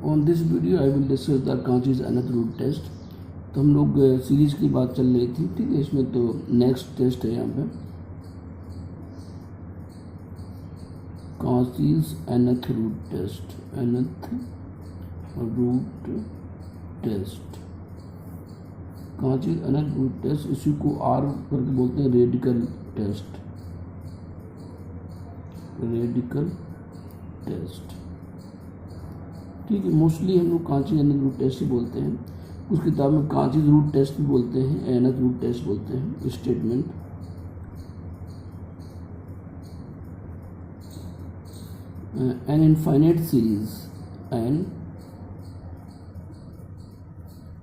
On this video I will discuss the Cauchy's nth root test. तो हम लोग series की बात चल रही थी, ठीक है। इसमें तो नेक्स्ट टेस्ट है यहाँ पे Cauchy's nth root test. Nth root test, Cauchy's nth root test, इसी को आर करके बोलते हैं रेडिकल टेस्ट। रेडिकल टेस्ट, ठीक है। मोस्टली हम लोग कांचीज अनथ रूट टेस्ट ही बोलते हैं। उस किताब में कांचीज रूट टेस्ट भी बोलते हैं, अनथ रूट टेस्ट बोलते हैं। Statement an infinite series, an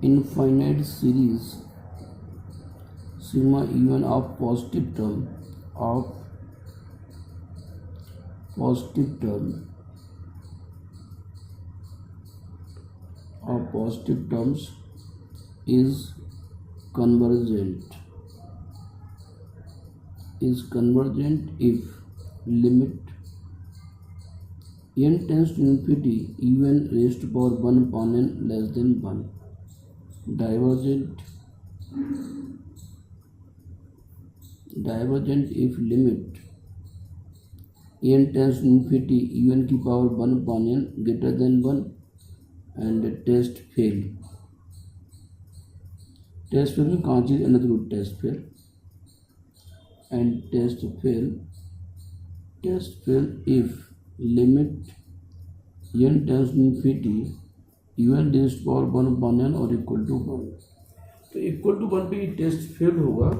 infinite series sigma even of positive term of positive terms is convergent if limit n tends to infinity un raised to power 1 upon n less than 1. Divergent if limit n tends to infinity un की power 1 upon n greater than 1 and test fail में Cauchy's nth root test fail and test fail if limit n tends to infinity un raised to power 1 upon n और equal to 1। तो equal to 1 पे ये test fail होगा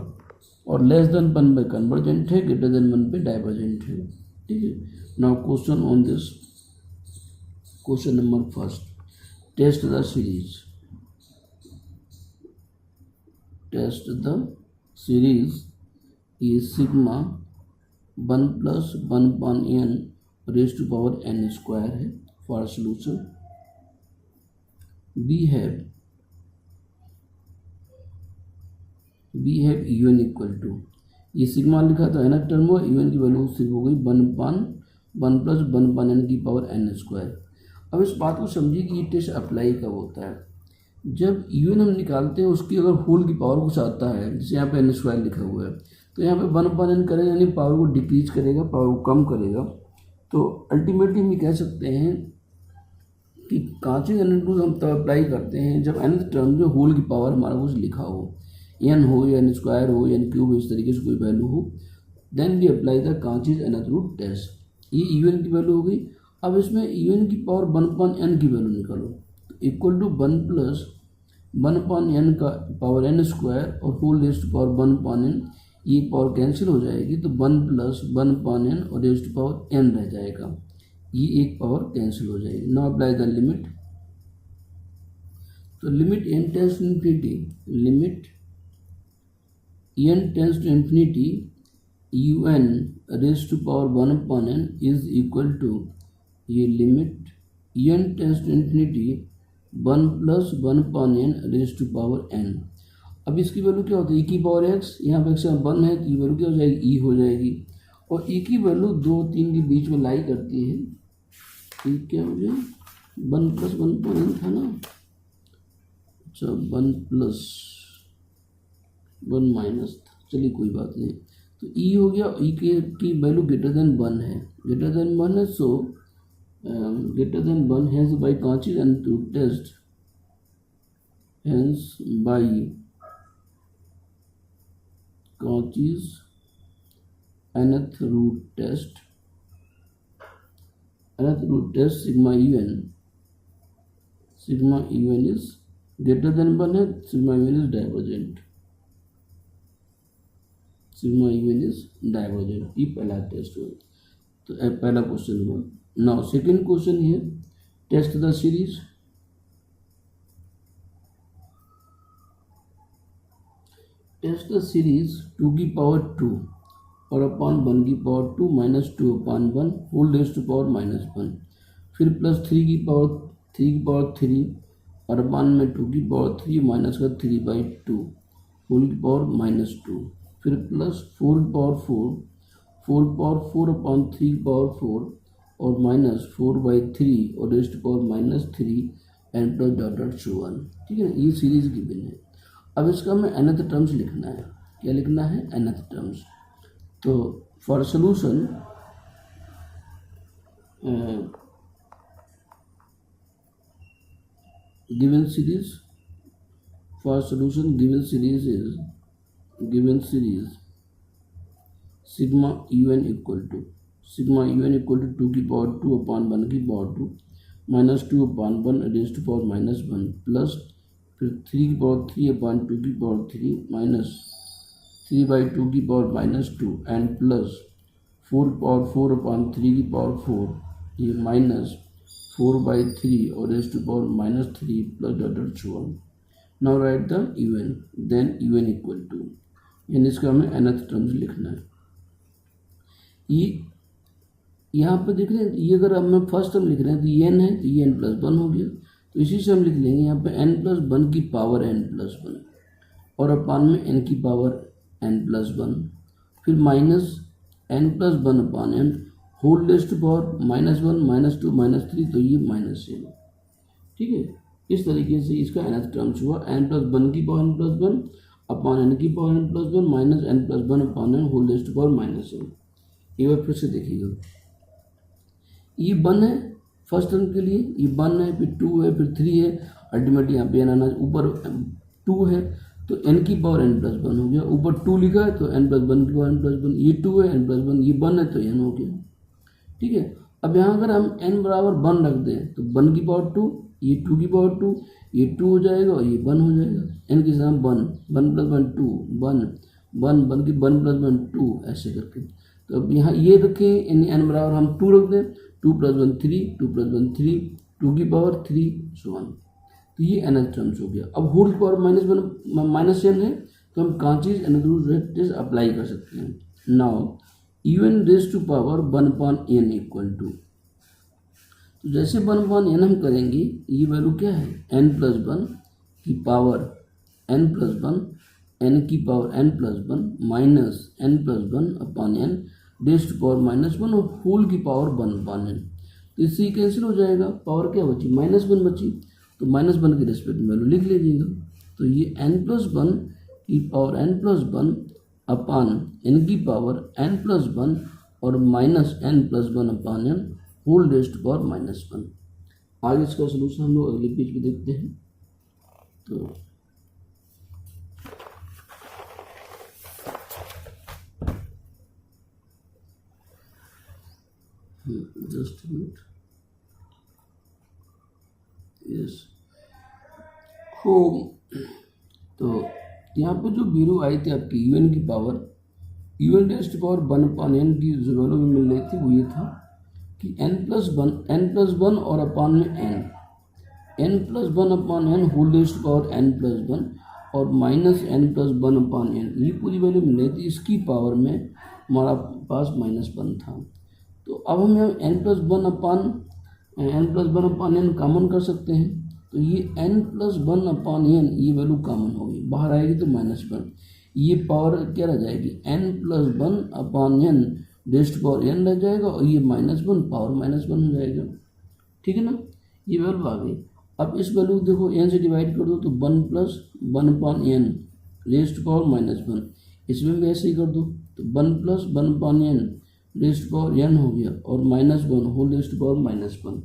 और less than 1 पे convergent है, greater than 1 पे divergent है, ठीक है। Now question on this, question number first, test the series. Test the series is sigma 1 plus 1 upon n raised to power n square है। for solution we have un equal to, ये sigma लिखा था nth term हो, un की value सिर्फ हो गई 1 upon 1 plus 1 upon n की पावर n स्क्वायर। अब इस बात को समझिए कि ये टेस्ट अप्लाई कब होता है, जब un हम निकालते हैं उसकी अगर होल की पावर कुछ आता है, जैसे यहाँ पे n स्क्वायर लिखा हुआ है, तो यहाँ पे 1 upon n करेगा, यानी पावर को डिक्रीज करेगा, पावर को कम करेगा। तो अल्टीमेटली हम कह सकते हैं कि कांचीज अनथ रूल हम तब अप्लाई करते हैं जब nth टर्म जो होल की पावर हमारा कुछ लिखा हो, n हो या n स्क्वायर हो या n क्यूब हो, इस तरीके से कोई वैल्यू हो, then we apply the Cauchy's nth root test. ये un की वैल्यू हो गई। अब इसमें un की पावर 1 upon n की वैल्यू निकालो, equal to 1 plus 1 upon n का पावर n स्क्वायर और whole raise to power 1 upon n, ये पावर कैंसिल हो जाएगी, तो 1 प्लस 1 upon n और रेज़ टू पावर n रह जाएगा, ये एक पावर कैंसिल हो जाएगी। Now apply the limit. तो limit n tends to infinity, limit n tends to infinity un raise to power 1 upon n is equal to, ये limit n tends to infinity 1 plus 1 upon n raise to power n। अब इसकी value क्या होती है, e की power x, यहाँ पे x 1 है तो ये वैल्यू क्या हो जाएगी, e हो जाएगी। और e की वैल्यू 2 3 के बीच में लाई करती है, e क्या हो जाए 1 प्लस 1 upon n था ना, अच्छा 1 प्लस 1 माइनस था, चलिए कोई बात नहीं। तो e हो गया, e की वैल्यू ग्रेटर देन 1 है, ग्रेटर देन 1 है, so greater than 1, hence by Cauchy's nth root test, hence by Cauchy's nth root test, sigma un is greater than 1 है, सिग्मा un इज डाइवर्जेंट, ये पहला test हुआ। तो पहला question हुआ। Now second question है, test the series. Test the series 2 की power 2 और अपॉन 1 की power 2 minus 2 upon 1 whole raise to power -1, फिर प्लस 3 की पावर 3 और अपॉन में 2 की पावर 3 माइनस का 3/2 होल की पावर -2, फिर प्लस 4 की पावर 4 4 पावर 4 अपॉन 3 पावर 4 और माइनस 4/3 और raised power -3 n plus dot dot so on. ठीक है ना, ये सीरीज गिवन है। अब इसका हमें nth टर्म्स लिखना है। क्या लिखना है? nth terms. तो for solution given series, for solution given series is sigma un equal to 2 की पावर 2 अपॉन 1 की power 2 minus 2 upon 1 raised to power -1 plus फिर 3 की पावर 3 अपॉन 2 की पावर 3 माइनस 3/2 की power -2 and plus 4 power 4 upon 3 की power 4 ये minus 4/3 और raised to power -3 plus dot dot so on. Now write the un, then un equal to, यानी इसका हमें nth टर्म्स लिखना है। ये यहाँ पे देख रहे हैं, ये अगर हम फर्स्ट टर्म लिख रहे हैं तो ये n है, तो ये n प्लस 1 हो गया, तो इसी से हम लिख लेंगे यहाँ पे n प्लस 1 की पावर n प्लस 1 और अपान में n की पावर n प्लस 1, फिर minus n plus 1 upon n whole raised to power -1 -2 -3, तो ये -n। ठीक है, इस तरीके से इसका nth टर्म्स हुआ n प्लस 1 की power n plus 1 upon n की power n plus 1 minus n plus 1 upon n whole raised to power -n। एक बार फिर से देखिएगा, ये 1 है फर्स्ट टर्म के लिए, ये 1 है, फिर 2 है, फिर 3 है, अल्टीमेटली यहाँ पे n आना, ऊपर 2 है तो n की पावर n प्लस 1 हो गया, ऊपर 2 लिखा है तो n प्लस 1 की पावर n प्लस 1, ये 2 है, n प्लस 1, ये 1 है तो n हो गया। ठीक है, अब यहाँ अगर हम n बराबर 1 रख दें तो 1 की पावर 2, ये 2 की पावर 2, ये 2 हो जाएगा और ये 1 हो जाएगा। n के साथ 1 प्लस 1 2 1 की 1 प्लस 1 2 ऐसे करके। तो अब यहाँ ये रखें, यानी n बराबर हम 2 रख दें, 2 प्लस 1 3, 2 प्लस 1 3, 2 की पावर 3 सो ऑन। तो ये nth टर्म्स हो गया। अब होल पावर -n है तो हम कांचीज एनालॉजी अप्लाई कर सकते हैं। Now un raised to power 1/n equal to, तो जैसे 1/n हम करेंगे, ये वैल्यू क्या है? n प्लस 1 की पावर n प्लस 1 n की power n plus 1 minus n plus 1 upon n raised to power -1 और होल की पावर 1/n। तो इससे कैंसिल हो जाएगा, पावर क्या बची? -1 बची, तो -1 की रेस्पेक्ट में वैल्यू लिख लीजिएगा। तो ये n प्लस 1 की power n plus 1 upon n की पावर n प्लस 1 और minus n plus 1 upon n whole raised to power -1। आगे इसका सोल्यूशन हम लोग अगले पेज पे देखते हैं। तो जस्ट मिनट, यस तो यहाँ पे जो वैल्यू आई थी आपकी un की power, un raised to power 1/n की जो वैल्यू में मिल रही थी वो ये था कि n प्लस 1 और अपान में n plus 1 upon n whole raised to power n plus 1 और minus n plus 1 upon n, ये पूरी वैल्यू मिल रही थी। इसकी पावर में हमारा पास -1 था। तो अब हम यहाँ n plus 1 upon n common कर सकते हैं, तो ये n प्लस 1 अपान n ये वैल्यू कॉमन होगी, बाहर आएगी तो -1, ये पावर क्या रह जाएगी? n plus 1 upon n raised to power n रह जाएगा और ये -1 पावर -1 हो जाएगा। ठीक है ना, ये वैल्यू आ गई। अब इस वैल्यू को देखो n से डिवाइड कर दो तो 1 plus 1 upon n raised to power -1, इसमें भी ऐसे ही कर दो तो 1 plus 1 upon n raised to power n हो गया और -1 होल रेज़्ड टू पावर -1।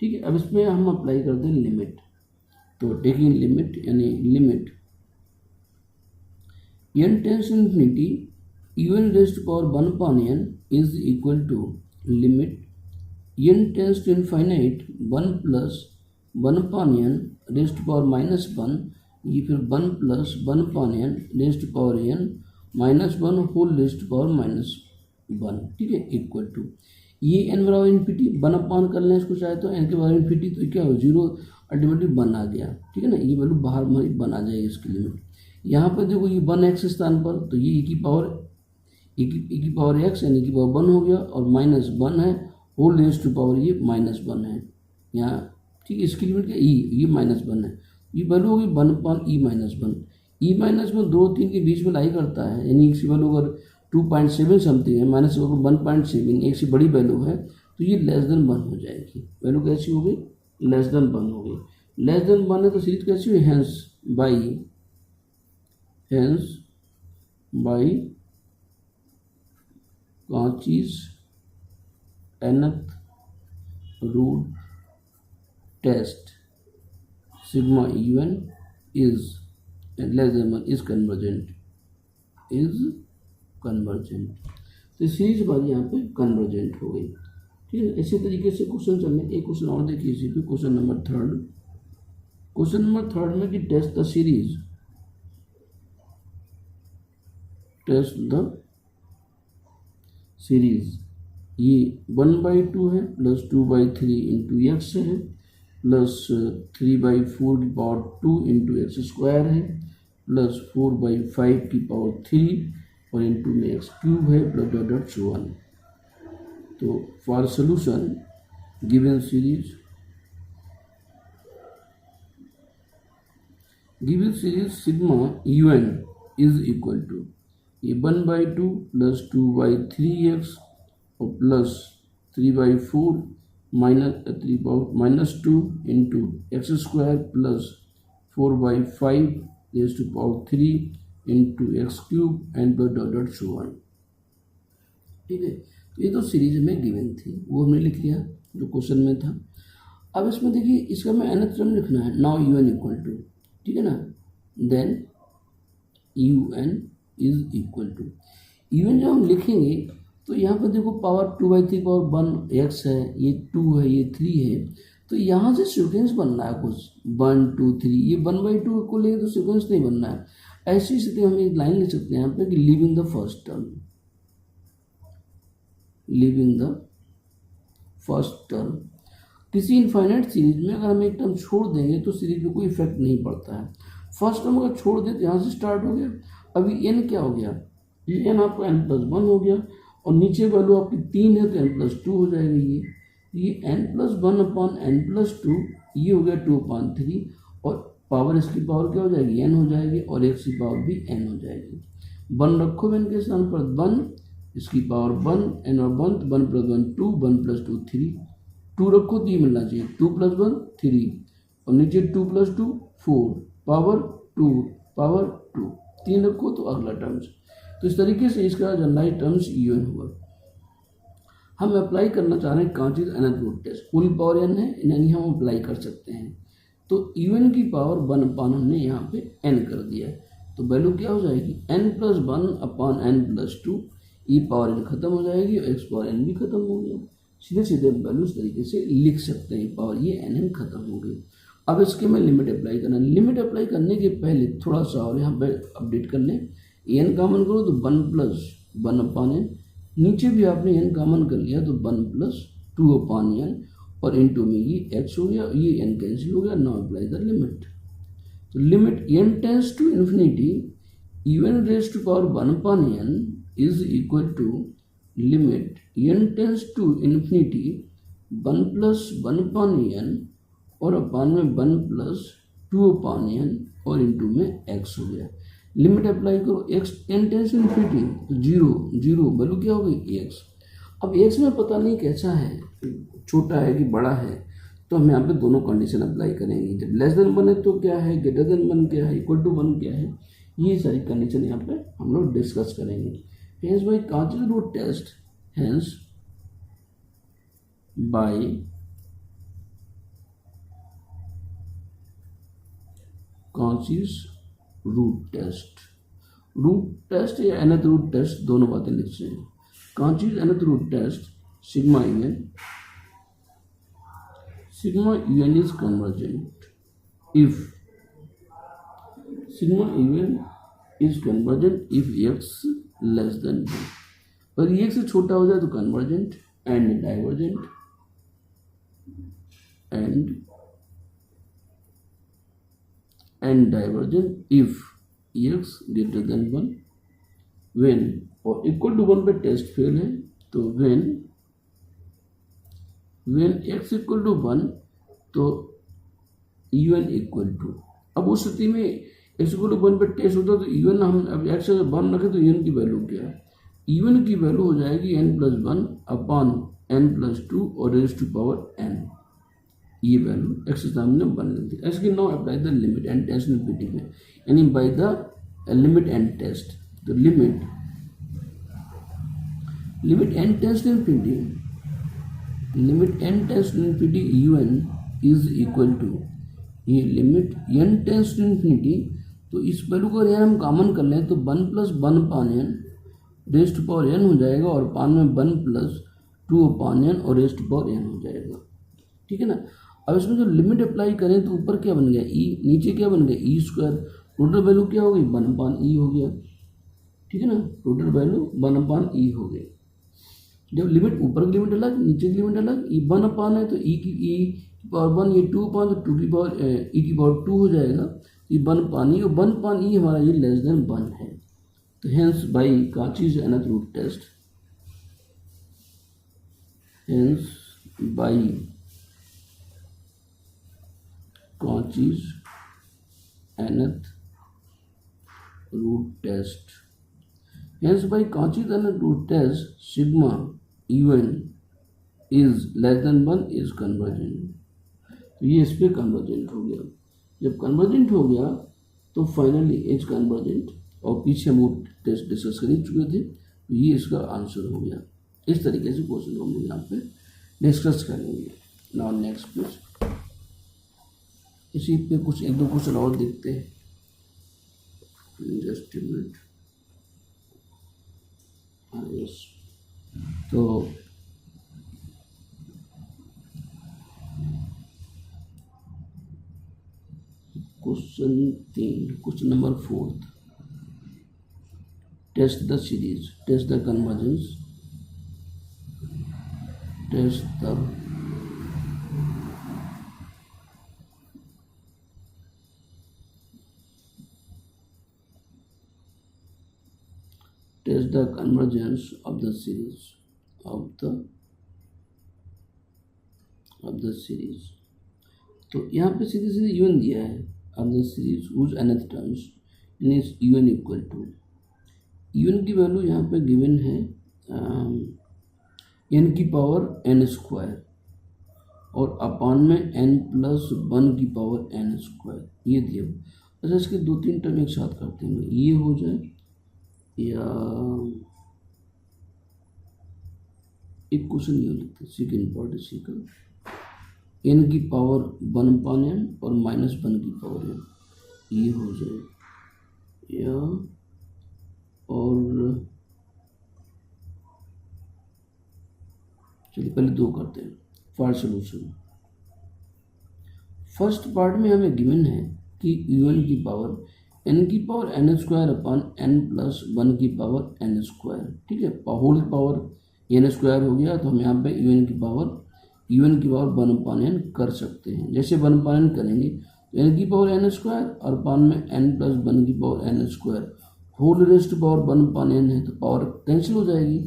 ठीक है, अब इसमें हम अप्लाई करते हैं लिमिट। तो टेकिंग लिमिट, यानी limit n tends infinity un raised to power 1/n is equal to limit n tends to infinite 1 plus 1/n raised to power -1, ये फिर 1 plus 1/n raised to power n -1 whole raised to power -1। ठीक है, equal to ये n बराबर infinity 1/n कर लें इसको चाहे तो, n के बराबर इन्फिनिटी तो क्या हो 0 अल्टीमेटली 1 आ गया। ठीक है ना, ये वैल्यू बाहर हमारी 1 आ जाएगी इसकी लिमिट। यहाँ पर देखो ये 1x स्थान पर, तो ये e की पावर x यानी की पावर 1 हो गया और -1 है होल रेज़्ड टू पावर ये -1 है यहाँ। ठीक है, इसकी लिमिट क्या ये -1 है, ये वैल्यू होगी 1/e-1। e-1 2 3 के बीच में लाई करता है, यानी इसकी वैल्यू अगर 2.7 समथिंग है, -1.7 एक से बड़ी वैल्यू है तो ये लेस देन 1 हो जाएगी। वैल्यू कैसी हो गई? लेस देन 1 हो गई। लेस देन 1 है तो सीरीज कैसी हुई? Hence by Cauchy's nth root test sigma un is less than 1 is convergent तो सीरीज बारी यहाँ पे कन्वर्जेंट हो गई। ठीक है, इसी तरीके से क्वेश्चन चलने, एक क्वेश्चन और देखिए इसी पे, क्वेश्चन नंबर थर्ड में कि टेस्ट द सीरीज ये 1/2 है प्लस 2/3 इंटू एक्स है प्लस 3/4 की पावर 2 इंटू एक्स स्क्वायर है प्लस 4/5 की पावर 3 और इंटू में एक्स क्यूब है प्लस डॉट सो ऑन। तो for solution given series sigma un is equal to ये 1/2 प्लस 2/3x और plus 3/4 minus 2 into x square plus 4/5 raise to power 3 into x cube and dot so on. ठीक है, तो ये तो series में given थी, वो हमने लिख लिया जो क्वेश्चन में था। अब इसमें देखिए इसका मैं nth टर्म लिखना है। नाउ un इक्वल टू, ठीक है ना, then un is equal to un जब हम लिखेंगे तो यहाँ पर देखो पावर 2/3 पावर 1 x है, ये 2 है, ये 3 है, तो यहाँ से सीक्वेंस बनना है कुछ 1 2 3। ये 1/2 को लेंगे तो सीक्वेंस नहीं बनना है। ऐसी स्थिति हम एक लाइन लिख सकते हैं यहाँ पे कि लीविंग द फर्स्ट टर्म। किसी इनफाइनाइट सीरीज में अगर हम एक टर्म छोड़ देंगे तो सीरीज पे कोई इफेक्ट नहीं पड़ता है। फर्स्ट टर्म अगर छोड़ दे तो यहाँ से स्टार्ट हो गया। अभी n क्या हो गया? ये n आपका n+1 हो गया और नीचे वैल्यू आपकी 3 है तो n+2 हो जाएगा। ये n+1 अपॉन n+2 ये हो गया 2/3 और पावर इसकी पावर क्या हो जाएगी? n हो जाएगी और x की पावर भी n हो जाएगी। 1 रखो n के स्थान पर 1, इसकी पावर 1 n और 1 तो 1 + 1 2 1 + 2 3। 2 रखो तो ये मिलना चाहिए 2 + 1 3 और नीचे 2 + 2 4 पावर 2 3 रखो तो अगला टर्म्स। तो इस तरीके से इसका जनरलाइज टर्म्स un हुआ। हम अप्लाई करना चाह रहे हैं Cauchy's nth रूट टेस्ट, पूरी पावर n है, यानी हम अप्लाई कर सकते हैं। तो un की पावर 1/n हमने यहाँ पे n कर दिया है, तो वैल्यू क्या हो जाएगी? n+1 अपॉन n+2, ये पावर n खत्म हो जाएगी और x पावर n भी खत्म हो गया। सीधे सीधे वैल्यू इस तरीके से लिख सकते हैं, पावर ये n खत्म हो गई। अब इसके में लिमिट अप्लाई करना। लिमिट अप्लाई करने के पहले थोड़ा सा और यहाँ पे अपडेट कर लें। n कॉमन करो तो 1+1 अपॉन n, नीचे भी आपने n कॉमन कर लिया तो 1+2 अपॉन n और इंटू में ये x हो गया, ये n कैंसिल हो गया। Now apply the limit. तो limit n tends to infinity un raise to power 1 upon n is equal to limit n tends to infinity 1+1 upon n और अपॉन में 1+2 अपॉन n और into में x हो गया। Limit apply करो, x n tends to infinity तो 0 value क्या हो गई? x। अब x में पता नहीं कैसा है, छोटा है कि बड़ा है, तो हम यहाँ पे दोनों कंडीशन अप्लाई करेंगे। जब लेस देन 1 है तो क्या है, ग्रेटर देन 1 क्या है, इक्वल टू 1 क्या है, ये सारी कंडीशन यहाँ पे हम लोग डिस्कस करेंगे। Hence by Cauchy's root test, hence by Cauchy's root test या nth रूट टेस्ट दोनों बातें लिख सकते हैं। Cauchy's nth root test sigma un is convergent if sigma un is convergent if x less than 1। और ये से छोटा हो जाए तो convergent and divergent and divergent if x greater than 1 when और equal to 1 पे टेस्ट फेल है तो when x equal to 1 तो un equal to। अब उस स्थिति में x equal to 1 पे टेस्ट होता तो un हम अब x 1 रखें तो un की वैल्यू क्या है? un की वैल्यू हो जाएगी n+1 अपॉन n+2 और रेज टू पावर n, ये वैल्यू एक्स के सामने बन गई थी। एक्स की now apply the limit n tends infinity में, यानी by the limit n tends. तो limit n tends infinity, limit n tends infinity u n is equal to, ये लिमिट एन टेस्ट इनफिनिटी, तो इस वैल्यू को अगर हम कॉमन कर लें तो 1 + 1 upon n raise to power n हो जाएगा, और पान में 1 + 2 अपान एन और रेज टू पावर एन हो जाएगा। ठीक है ना। अब इसमें जो लिमिट अप्लाई करें तो ऊपर क्या बन गया ई, नीचे क्या बन गया ई², टोटल वैल्यू क्या हो गई 1/e हो गया। ठीक है ना, टोटल वैल्यू 1/e हो गई। जब लिमिट ऊपर की लिमिट अलग नीचे की लिमिट अलग, ई 1 है तो ई की पावर 1, ये 2 अपान, तो 2 की पावर ई की पावर 2 हो जाएगा, ये 1/e, और 1/e हमारा ये लेस देन 1 है। तो hence by Cauchy's nth root test, hence by Cauchy's nth root test, hence by Cauchy's nth root test sigma un is less than 1 is convergent. तो ये इस पर कन्वर्जेंट हो गया। जब कन्वर्जेंट हो गया तो फाइनली इज कन्वर्जेंट, और पीछे हम वो टेस्ट डिस्कस कर ही चुके थे, तो ये इसका आंसर हो गया। इस तरीके से क्वेश्चन हम लोग यहाँ पे डिस्कस करेंगे। नाउ नेक्स्ट क्वेश्चन, इसी पे कुछ 1-2 क्वेश्चन और देखते हैं। जस्ट मिनट, यस, तो question number 4, test the series, test the convergence, test the convergence of the series तो यहाँ पे सीधे सीधे un दिया है of the series whose nth terms means un equal to, un की वैल्यू यहाँ पे गिवन है n की पावर n² और अपान में n+1 की पावर n², ये दिया। अच्छा, इसके 2-3 टर्म एक साथ करते हैं, ये हो जाए या एक क्वेश्चन ये लिखते हैं, सेकेंड पार्ट इसी का, n की पावर 1/n और -1 की पावर n, ये हो जाए या, और चलिए पहले 2 करते हैं पार्ट सोल्यूशन। फर्स्ट पार्ट में हमें गिवन है कि un की पावर n की पावर n² अपान n+1 की पावर n², ठीक है, होल पावर n² हो गया, तो हम यहाँ पे un की पावर 1/n कर सकते हैं। जैसे 1/n करेंगे तो n की पावर n² और अपान में n+1 की power n², whole rest power 1/n है, तो पावर कैंसिल हो जाएगी,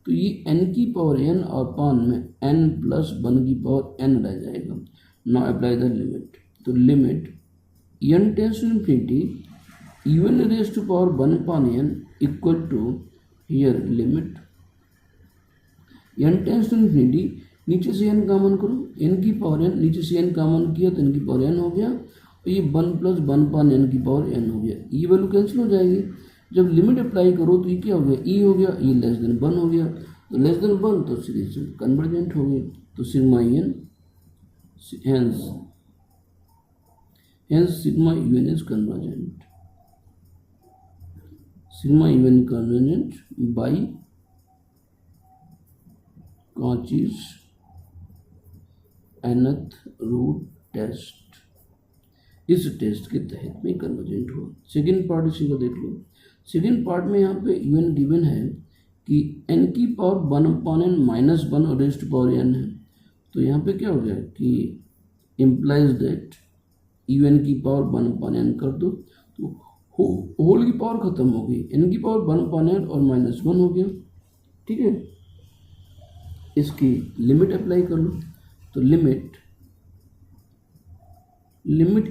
तो ये n की पावर n और अपान में n+1 की पावर n रह जाएगा। नाउ अप्लाई द लिमिट, तो limit n tends to infinity un raise to power 1/n equal to, here limit n tends to infinity, नीचे से n कॉमन करो, n की पावर n, नीचे से n कॉमन किया तो n की पावर n हो गया, और ये 1 + 1/n की पावर n हो गया, ये वैल्यू कैंसिल हो जाएगी। जब लिमिट अप्लाई करो तो ये क्या हो गया, e हो गया, ये लेस देन 1 हो गया, तो लेस देन 1 तो सीरीज कन्वर्जेंट हो गई, तो sigma n, hence sigma un is convergent, sigma un convergent by Cauchy's nth root test, इस टेस्ट के तहत में कन्वर्जेंट हुआ। सेकेंड पार्ट इसी को देख लो। सेकेंड पार्ट में यहाँ पे un गिवन है कि n की पावर 1/n -1 और रेज टू पावर n है, तो यहाँ पे क्या हो गया कि इम्प्लाइज दैट un की पावर 1/n कर दो, तो होल की पावर खत्म हो गई, n की पावर 1/n और -1 हो गया, ठीक है। इसकी लिमिट अप्लाई कर लो, तो limit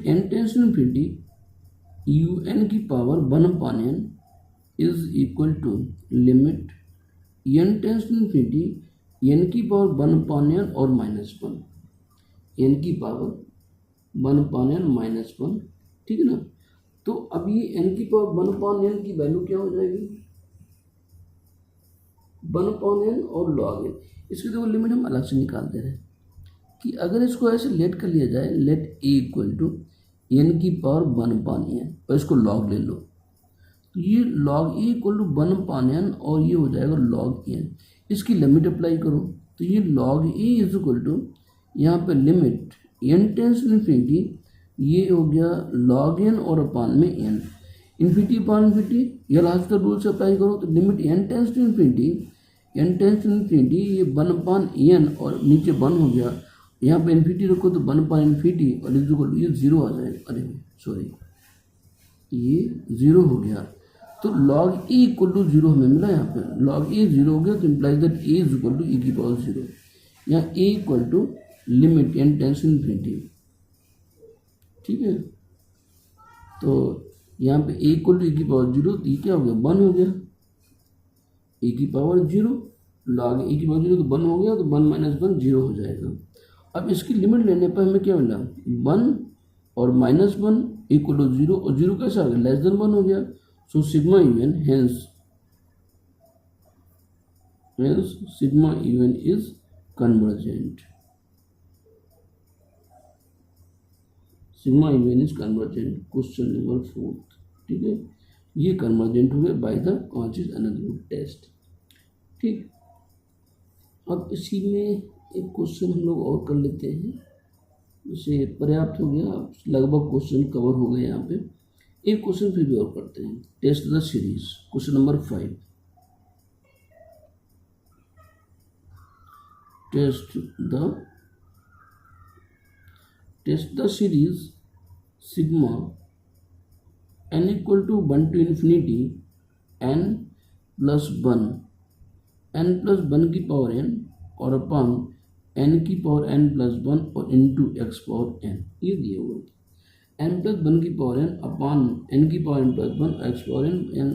n tends to infinity un की power 1/n is equal to limit n tends to infinity n की पावर 1/n और -1, एन की पावर 1/n -1, ठीक है ना। तो अब ये एन की पावर 1/n की वैल्यू क्या हो जाएगी, 1/n और log n। इसकी देखो लिमिट हम अलग से निकाल दे रहे हैं कि अगर इसको ऐसे लेट कर लिया जाए, let a equal to n की पावर 1/n और इसको log ले लो, तो ये log A equal to 1/n और ये हो जाएगा log n। इसकी लिमिट अप्लाई करो तो ये log a is equal to, यहाँ पे लिमिट n टेंस इन्फिनिटी, ये हो गया log n और अपान में n, इन्फिनिटी अपान इन्फिनिटी, या लास्ट का रूल से अप्लाई करो तो limit n tends to infinity, n tends to infinity, ये 1/n और नीचे 1 हो गया, यहाँ पे इन्फिनिटी रखो तो 1/infinity और इज इक्वल टू ये 0 आ जाएगा, अरे सॉरी ये 0 हो गया। तो log ए इक्वल टू 0 हमें मिला, यहाँ पे log ए 0 हो गया तो implies that a is equal to e की पावर 0, यहाँ a equal to limit n tends infinity, ठीक है। तो यहाँ पे ए इक्वल टू e की पावर 0, तो ये क्या हो गया 1 हो गया, ए की पावर 0 log ए की पावर 0 तो 1 हो गया, तो 1 - 1 0 हो जाएगा। अब इसकी लिमिट लेने पर हमें क्या मिला 1 और -1 इक्वल टू 0, और 0 कैसे आ गया लेस देन 1 हो गया। So sigma u n hence sigma u n is convergent, sigma u n is convergent, question number 4, ठीक है। ये कन्वर्जेंट हो गया by the conscious analytical test, ठीक। अब इसी में एक क्वेश्चन हम लोग और कर लेते हैं, इसे पर्याप्त हो गया, लगभग क्वेश्चन कवर हो गए। यहाँ पे एक क्वेश्चन फिर भी और करते हैं, test the series, question number 5, test the series sigma n equal to 1 to infinity n plus 1, n plus 1 की पावर n और अपान n की पावर n plus 1 और इंटू x पावर n, ये दिए हुए n plus 1 की power n upon n की power n plus 1 x power n,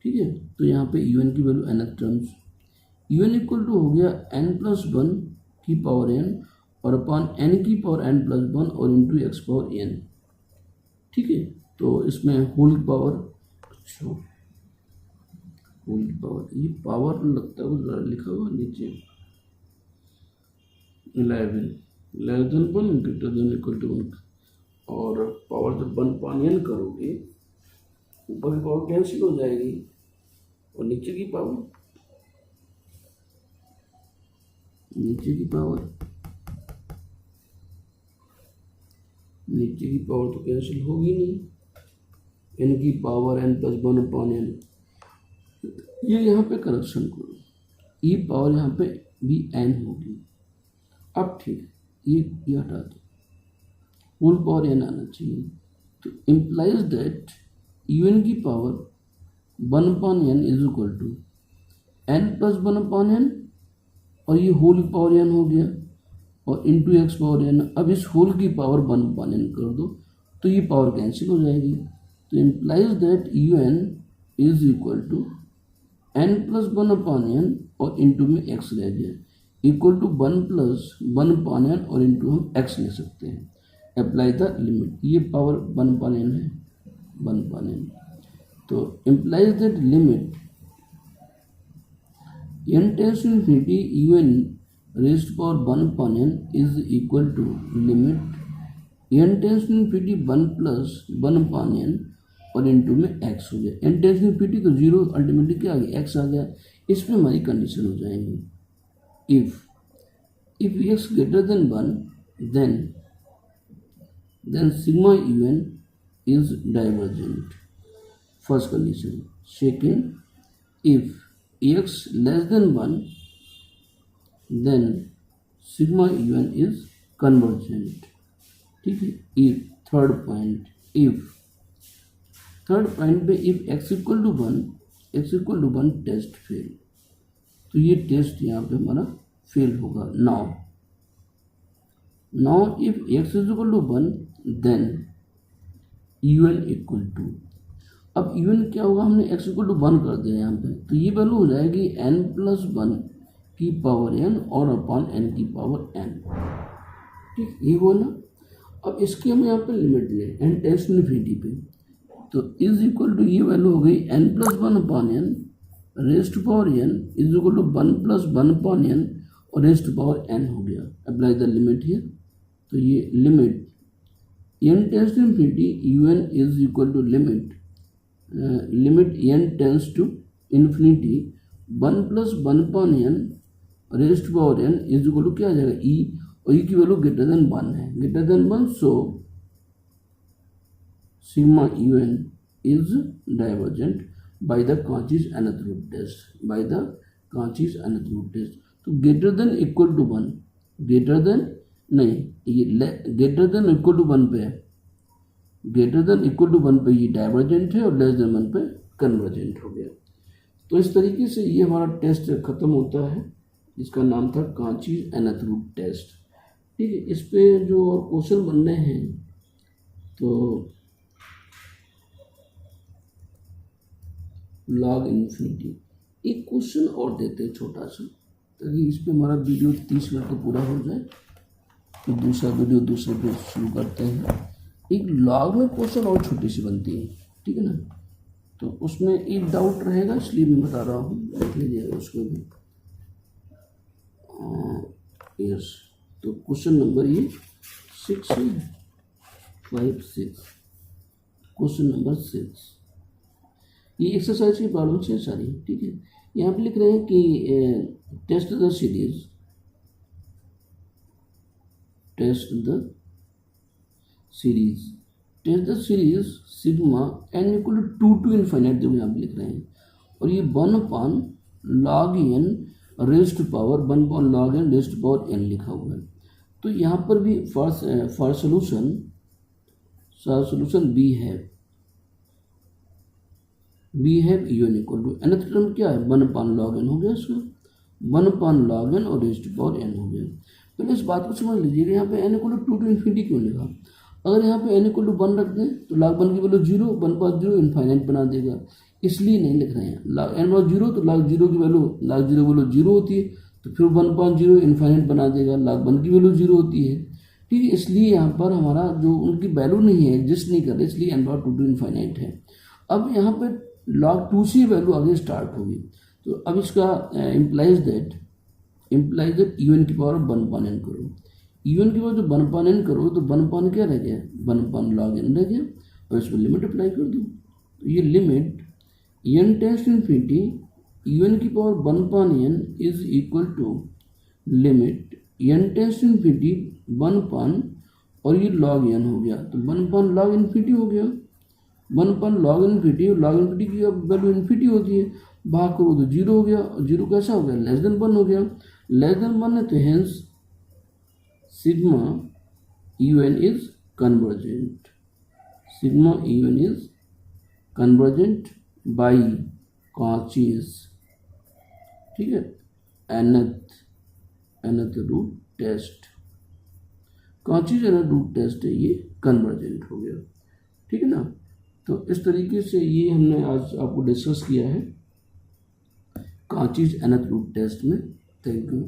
ठीक है। तो यहाँ पे un की value nth terms, un equal to हो गया n plus 1 की पावर n और अपान n की पावर n plus 1 और इंटू x पावर n, ठीक है। तो इसमें होल पावर, अच्छा होल पावर, ये पावर लगता है वो लिखा हुआ नीचे 11 less than 1 greater than equal to 1, और पावर जब 1/n करोगे ऊपर की पावर कैंसिल हो जाएगी और नीचे की पावर तो कैंसिल होगी नहीं, n की पावर n plus 1/n, ये यहाँ पे करेक्शन करो, ये पावर यहाँ पे भी n होगी। अब ठीक, ये हटा दो, होल पावर n आना चाहिए, तो इम्प्लाइज दैट un की power 1/n is equal to n plus 1/n, और ये होल पावर n हो गया और इंटू एक्स पावर n। अब इस होल की पावर 1/n कर दो तो ये पावर कैंसिल हो जाएगी, तो implies that un is equal to n plus 1/n और इंटू में x रह गया, इक्वल टू 1 plus 1/n और इंटू हम x ले सकते हैं, अप्लाई द लिमिट, ये पावर 1/n है 1/n, तो implies that limit n tends to infinity un raised power 1/n is equal to limit n tends to infinity 1 plus 1/n और into में x हो गया, n टेंस टू इन्फिनिटी तो 0 ultimately क्या आ गया x आ गया। इसमें हमारी कंडीशन हो जाएगी if x greater than 1 then sigma un is divergent, first condition. Second, if x less than 1 then sigma un is convergent, ठीक है। इफ थर्ड पॉइंट पे if x equal to 1 test fail, तो ये test यहाँ पे हमारा fail होगा। Now if x is equal to 1 then un equal to, अब un क्या होगा, हमने x इक्वल टू 1 कर दिया यहाँ पे, तो ये वैल्यू हो जाएगी n plus 1 की पावर n और अपॉन n की पावर n। ठीक, ये बोला। अब इसकी हम यहाँ पे लिमिट लें n टेंड्स टू इन्फिनिटी पे, तो इज इक्वल टू ये वैल्यू हो गई n plus one upon n raised to power n is equal to one plus one upon n और रेस्ट टू पावर n हो गया। अप्लाई द लिमिट हियर, तो ये limit n tends to infinity un is equal to limit n tends to infinity one plus one upon n raised to power n is equal to क्या आ जाएगा e, और e की value greater than one है, greater then one, so sigma un is divergent by the Cauchy's nth root test, by the Cauchy's nth root test। तो greater than equal to one, greater than नहीं, ये greater than equal to one पे है, greater than equal to one पे ये divergent है और less than one पे कन्वर्जेंट हो गया। तो इस तरीके से ये हमारा टेस्ट खत्म होता है, इसका नाम था Cauchy's nth root टेस्ट। ठीक है, इस पे जो क्वेश्चन बनने हैं, तो लॉग इन्फिनिटी एक क्वेश्चन और देते हैं छोटा सा, ताकि इस पे हमारा वीडियो 30 मिनट का पूरा हो जाए, तो दूसरा वीडियो दूसरे पे शुरू करते हैं। एक लॉग में क्वेश्चन और छोटी सी बनती है, ठीक है ना, तो उसमें एक डाउट रहेगा, इसलिए मैं बता रहा हूँ, देख लीजिएगा उसको भी। यस, तो क्वेश्चन नंबर ये 6 है, 5 6, क्वेश्चन नंबर 6। ये एक्सरसाइज की प्रॉब्लम है सारी, ठीक है। यहाँ पे लिख रहे हैं कि test the series, test the series, test the series sigma n equal to two infinite, जो यहाँ पे लिख रहे हैं, और ये 1 upon log n raise to power 1 upon log n raise to power n लिखा हुआ है। तो यहाँ पर भी फॉर सोल्यूशन बी है un equal to nth term क्या है 1 अपॉन लॉग n हो गया, इसका 1 अपॉन लॉग n और रेज टू पावर n हो गया। पहले इस बात को समझ लीजिएगा, यहाँ पे n equal to two infinity क्यों लिखा। अगर यहाँ पे n इक्वल टू 1 रख दें तो लॉग 1 की वैल्यू 0, 1 पास 0 इनफाइनाइट बना देगा, इसलिए नहीं लिख रहे हैं। लॉग n पास 0 तो लॉग 0 की वैल्यू, लॉग 0 की वैल्यू 0 होती है, तो फिर 1 पास 0 इनफाइनाइट बना देगा, लॉग 1 की वैल्यू 0 होती है, ठीक है। इसलिए यहाँ पर हमारा जो उनकी वैल्यू नहीं है, एग्जिस्ट नहीं कर रहे, इसलिए n पावर 2 टू इनफाइनाइट है। अब यहाँ पे log 2 से वैल्यू आगे स्टार्ट होगी, तो अब इसका इम्प्लाइज दैट un की पावर 1 अपॉन n करो, un की पावर जो 1 अपॉन n करो तो 1 अपॉन क्या रह गया, 1 अपॉन log n रह गया, और इस पर लिमिट अप्लाई कर दो। तो ये limit n tends to infinity un की power 1 upon n is equal to limit n tends to infinity 1 upon, और ये log n हो गया, तो 1 अपॉन log इन्फिनिटी हो गया, 1 upon log infinity, log infinity की वैल्यू इन्फिनिटी होती है, भाग करो तो 0 हो गया, और 0 कैसा हो गया, लेस देन 1 हो गया, लेस देन 1 है, तो hence sigma un is convergent, sigma un is convergent by Cauchy's, ठीक है, nth root test, Cauchy's nth root test है, ये कन्वर्जेंट हो गया, ठीक है ना। तो इस तरीके से ये हमने आज आपको डिस्कस किया है Cauchy's nth रूट टेस्ट में। Thank you.